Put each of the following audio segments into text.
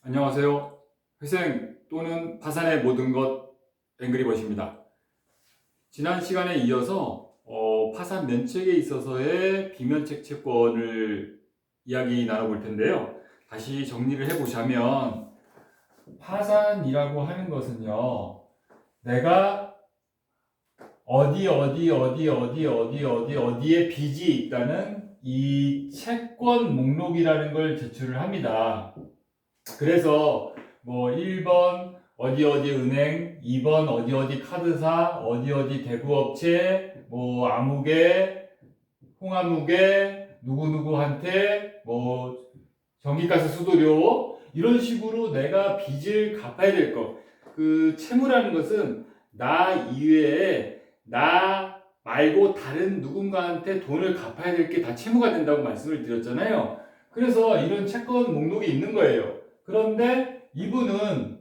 안녕하세요. 회생 또는 파산의 모든 것 앵그리버시입니다. 지난 시간에 이어서 파산 면책에 있어서의 비면책 채권을 이야기 나눠볼 텐데요. 다시 정리를 해보자면 파산이라고 하는 것은요. 내가 어디에 빚이 있다는 이 채권 목록이라는 걸 제출을 합니다. 그래서 뭐 1번 어디 은행, 2번 어디 카드사, 어디 대구업체, 뭐 아무개, 홍아무개, 누구누구한테 뭐 전기가스 수도료 이런 식으로 내가 빚을 갚아야 될 거. 그 채무라는 것은 나 이외에 나 말고 다른 누군가한테 돈을 갚아야 될 게 다 채무가 된다고 말씀을 드렸잖아요. 그래서 이런 채권 목록이 있는 거예요. 그런데 이분은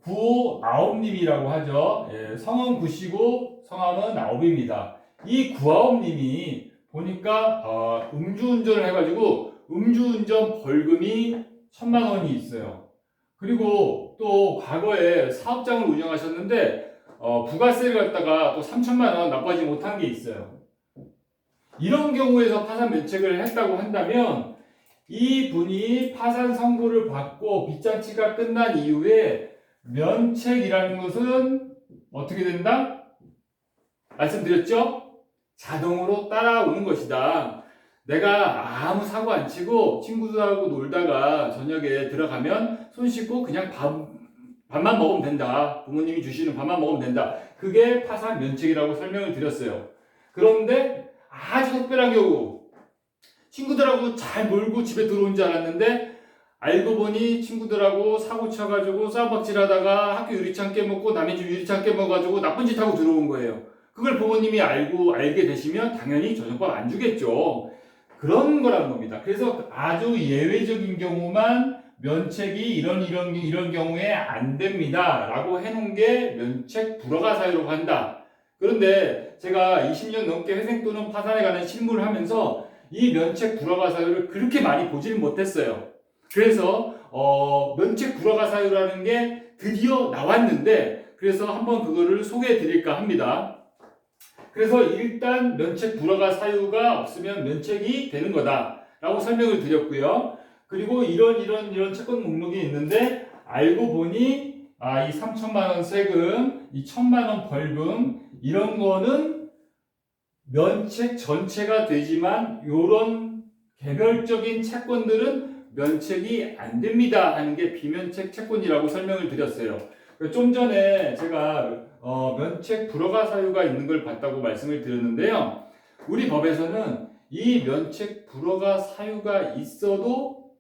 구아홉님이라고 하죠. 예, 성은 구시고 성함은 아홉입니다. 이 구아홉님이 보니까 음주운전을 해가지고 음주운전 벌금이 1,000만 원이 있어요. 그리고 또 과거에 사업장을 운영하셨는데 부가세를 갖다가 또 3,000만 원 납부하지 못한 게 있어요. 이런 경우에서 파산 면책을 했다고 한다면 이 분이 파산 선고를 받고 빚잔치가 끝난 이후에 면책이라는 것은 어떻게 된다? 말씀드렸죠? 자동으로 따라오는 것이다. 내가 아무 사고 안 치고 친구들하고 놀다가 저녁에 들어가면 손 씻고 그냥 밥만 먹으면 된다. 부모님이 주시는 밥만 먹으면 된다. 그게 파산 면책이라고 설명을 드렸어요. 그런데 아주 특별한 경우 친구들하고 잘 놀고 집에 들어온 줄 알았는데 알고 보니 친구들하고 사고 쳐가지고 싸움박질 하다가 학교 유리창 깨먹고 남의 집 유리창 깨먹어가지고 나쁜 짓 하고 들어온 거예요. 그걸 부모님이 알게 되시면 당연히 저녁밥 안 주겠죠. 그런 거라는 겁니다. 그래서 아주 예외적인 경우만 면책이 이런 경우에 안 됩니다. 라고 해놓은 게 면책 불허가 사유라고 한다. 그런데 제가 20년 넘게 회생 또는 파산에 관한 실무를 하면서 이 면책 불허가 사유를 그렇게 많이 보지는 못했어요. 그래서 면책 불허가 사유라는 게 드디어 나왔는데 그래서 한번 그거를 소개해 드릴까 합니다. 그래서 일단 면책 불허가 사유가 없으면 면책이 되는 거다 라고 설명을 드렸고요. 그리고 이런 채권 목록이 있는데 알고 보니 이 3,000만 원 세금, 이 1,000만 원 벌금 이런 거는 면책 전체가 되지만 이런 개별적인 채권들은 면책이 안 됩니다 하는 게 비면책 채권이라고 설명을 드렸어요. 좀 전에 제가 면책 불허가 사유가 있는 걸 봤다고 말씀을 드렸는데요. 우리 법에서는 이 면책 불허가 사유가 있어도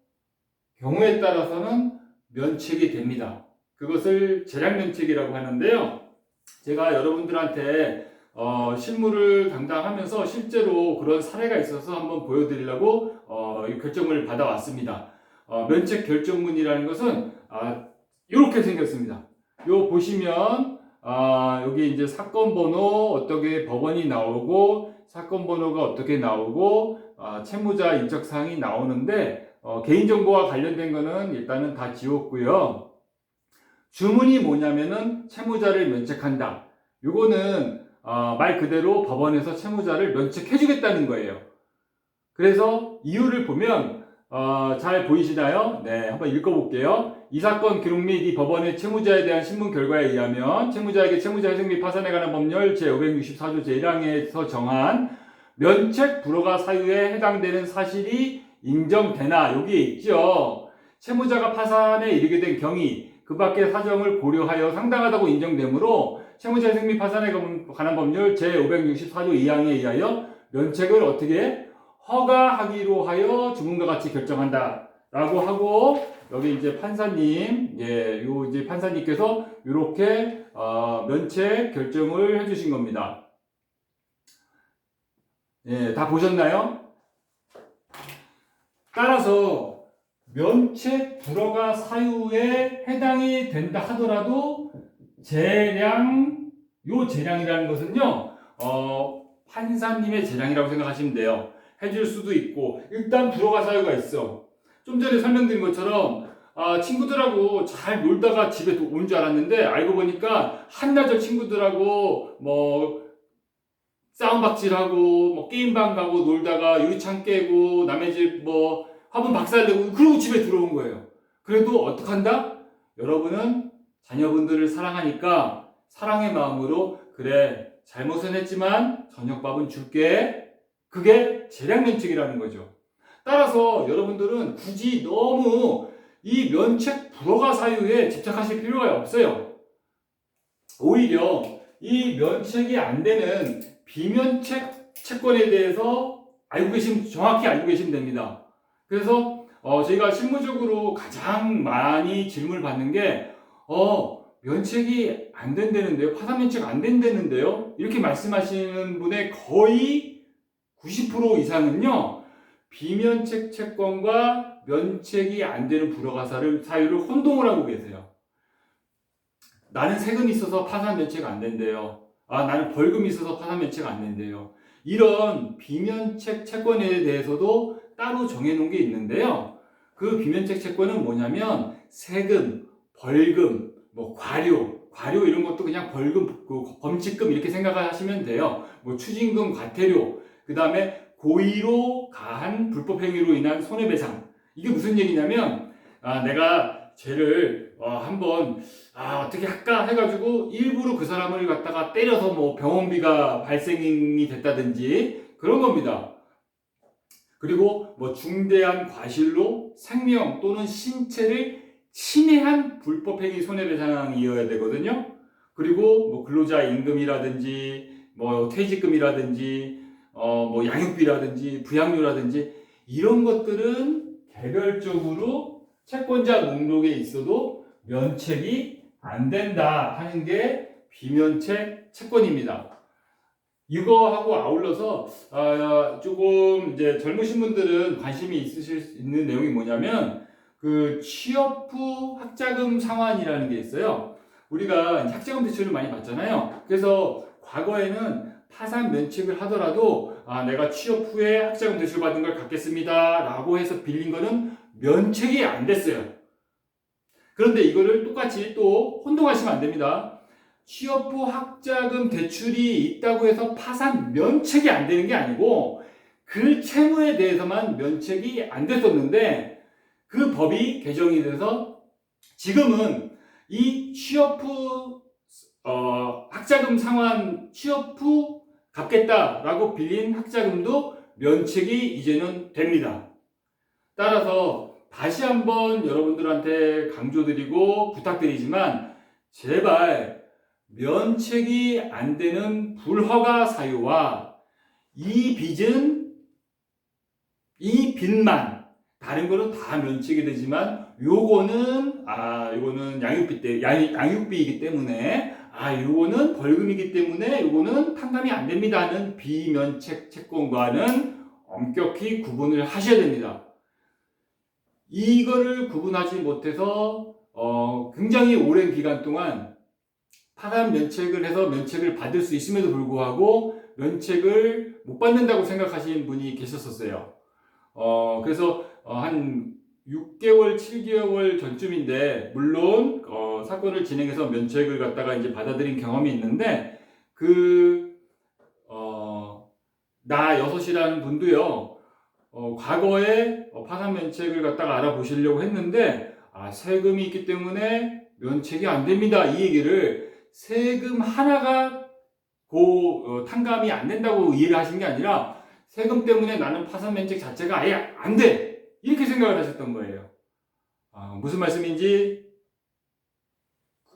경우에 따라서는 면책이 됩니다. 그것을 재량면책이라고 하는데요. 제가 여러분들한테 실무를 담당하면서 실제로 그런 사례가 있어서 한번 보여드리려고 결정을 받아왔습니다. 면책 결정문이라는 것은 이렇게 생겼습니다. 요 보시면 여기 이제 사건 번호 어떻게 법원이 나오고 사건 번호가 어떻게 나오고 채무자 인적 사항이 나오는데 개인정보와 관련된 거는 일단은 다 지웠고요. 주문이 뭐냐면은 채무자를 면책한다. 요거는 말 그대로 법원에서 채무자를 면책해주겠다는 거예요. 그래서 이유를 보면 잘 보이시나요? 네, 한번 읽어볼게요. 이 사건 기록 및 이 법원의 채무자에 대한 신문 결과에 의하면 채무자에게 채무자 회생 및 파산에 관한 법률 제564조 제1항에서 정한 면책 불허가 사유에 해당되는 사실이 인정되나 여기에 있죠. 채무자가 파산에 이르게 된 경위 그 밖의 사정을 고려하여 상당하다고 인정되므로 채무자 회생 및 파산에 관한 법률 제564조 2항에 의하여 면책을 어떻게 허가하기로 하여 주문과 같이 결정한다 라고 하고 여기 이제 판사님 요 이제 판사님께서 이렇게 면책 결정을 해주신 겁니다. 예, 다 보셨나요? 따라서 면책 불허가 사유에 해당이 된다 하더라도 요 재량이라는 것은요 판사님의 재량이라고 생각하시면 돼요. 해줄 수도 있고 일단 불허가 사유가 있어. 좀 전에 설명드린 것처럼 친구들하고 잘 놀다가 집에 온 줄 알았는데 알고 보니까 한나절 친구들하고 뭐 싸움박질하고 뭐 게임방 가고 놀다가 유리창 깨고 남의 집 뭐 화분 박살내고 그러고 집에 들어온 거예요. 그래도 어떡한다? 여러분은 자녀분들을 사랑하니까 사랑의 마음으로 그래 잘못은 했지만 저녁밥은 줄게. 그게 재량면책이라는 거죠. 따라서 여러분들은 굳이 너무 이 면책 불허가 사유에 집착하실 필요가 없어요. 오히려 이 면책이 안 되는 비면책 채권에 대해서 정확히 알고 계시면 됩니다. 그래서 저희가 실무적으로 가장 많이 질문을 받는 게 면책이 안 된다는데요, 파산 면책 안 된다는데요, 이렇게 말씀하시는 분의 거의 90% 이상은요 비면책 채권과 면책이 안 되는 불허가 사유를 혼동을 하고 계세요. 나는 세금이 있어서 파산 면책 안 된대요. 나는 벌금이 있어서 파산 면책 안 된대요. 이런 비면책 채권에 대해서도 따로 정해놓은 게 있는데요. 그 비면책 채권은 뭐냐면 세금, 벌금, 뭐 과료 이런 것도 그냥 벌금, 범칙금 이렇게 생각하시면 돼요. 뭐 추징금, 과태료, 그 다음에 고의로 가한 불법행위로 인한 손해배상. 이게 무슨 얘기냐면 내가 쟤를 한번 어떻게 할까 해가지고 일부러 그 사람을 갖다가 때려서 뭐 병원비가 발생이 됐다든지 그런 겁니다. 그리고 뭐 중대한 과실로 생명 또는 신체를 침해한 불법행위 손해배상이어야 되거든요. 그리고 뭐 근로자 임금이라든지 뭐 퇴직금이라든지 뭐 양육비라든지 부양료라든지 이런 것들은 개별적으로 채권자 목록에 있어도 면책이 안 된다 하는 게 비면책 채권입니다. 이거하고 아울러서 조금 이제 젊으신 분들은 관심이 있으실 수 있는 내용이 뭐냐면 그 취업 후 학자금 상환이라는 게 있어요. 우리가 학자금 대출을 많이 받잖아요. 그래서 과거에는 파산 면책을 하더라도 내가 취업 후에 학자금 대출 받은 걸 갚겠습니다 라고 해서 빌린 거는 면책이 안 됐어요. 그런데 이거를 똑같이 또 혼동하시면 안 됩니다. 취업 후 학자금 대출이 있다고 해서 파산 면책이 안 되는 게 아니고 그 채무에 대해서만 면책이 안 됐었는데 그 법이 개정이 돼서 지금은 이 취업 후 학자금 상환 취업 후 갚겠다라고 빌린 학자금도 면책이 이제는 됩니다. 따라서 다시 한번 여러분들한테 강조드리고 부탁드리지만 제발 면책이 안 되는 불허가 사유와 이 빚만 다른 거는 다 면책이 되지만 요거는 양육비이기 때문에 요거는 벌금이기 때문에 요거는 탕감이 안 됩니다 하는 비면책 채권과는 엄격히 구분을 하셔야 됩니다. 이거를 구분하지 못해서 굉장히 오랜 기간 동안 파산 면책을 해서 면책을 받을 수 있음에도 불구하고 면책을 못 받는다고 생각하시는 분이 계셨었어요. 그래서 한 6개월, 7개월 전쯤인데 물론 사건을 진행해서 면책을 갖다가 이제 받아들인 경험이 있는데 나 6이라는 분도요. 과거에 파산 면책을 갖다가 알아보시려고 했는데 세금이 있기 때문에 면책이 안 됩니다. 이 얘기를 세금 하나가 탕감이 안 된다고 이해를 하신 게 아니라 세금 때문에 나는 파산 면책 자체가 아예 안 돼. 이렇게 생각을 하셨던 거예요. 무슨 말씀인지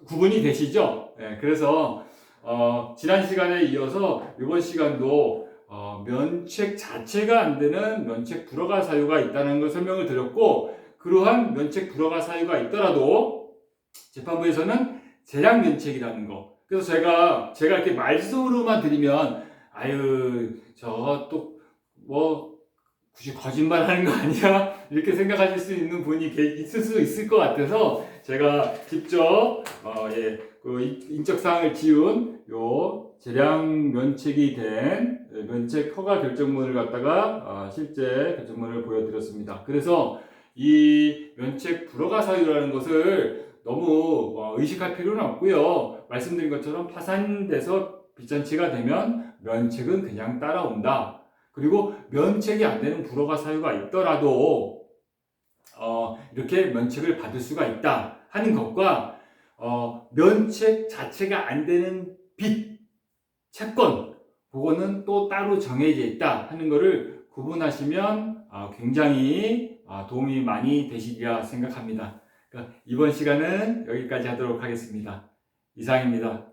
구분이 되시죠? 네, 그래서 지난 시간에 이어서 이번 시간도 면책 자체가 안 되는 면책 불허가 사유가 있다는 걸 설명을 드렸고 그러한 면책 불허가 사유가 있더라도 재판부에서는 재량 면책이라는 거. 그래서 제가 이렇게 말씀으로만 드리면 저 또 굳이 거짓말 하는 거 아니야? 이렇게 생각하실 수 있는 분이 있을 수 있을 것 같아서 제가 직접 인적사항을 지운 요 재량 면책이 된 면책 허가 결정문을 갖다가 실제 결정문을 보여드렸습니다. 그래서 이 면책 불허가 사유라는 것을 너무 의식할 필요는 없고요. 말씀드린 것처럼 파산돼서 빚잔치가 되면 면책은 그냥 따라온다. 그리고 면책이 안 되는 불허가 사유가 있더라도 이렇게 면책을 받을 수가 있다 하는 것과 면책 자체가 안 되는 빚, 채권, 그거는 또 따로 정해져 있다 하는 것을 구분하시면 굉장히 도움이 많이 되시리라 생각합니다. 그러니까 이번 시간은 여기까지 하도록 하겠습니다. 이상입니다.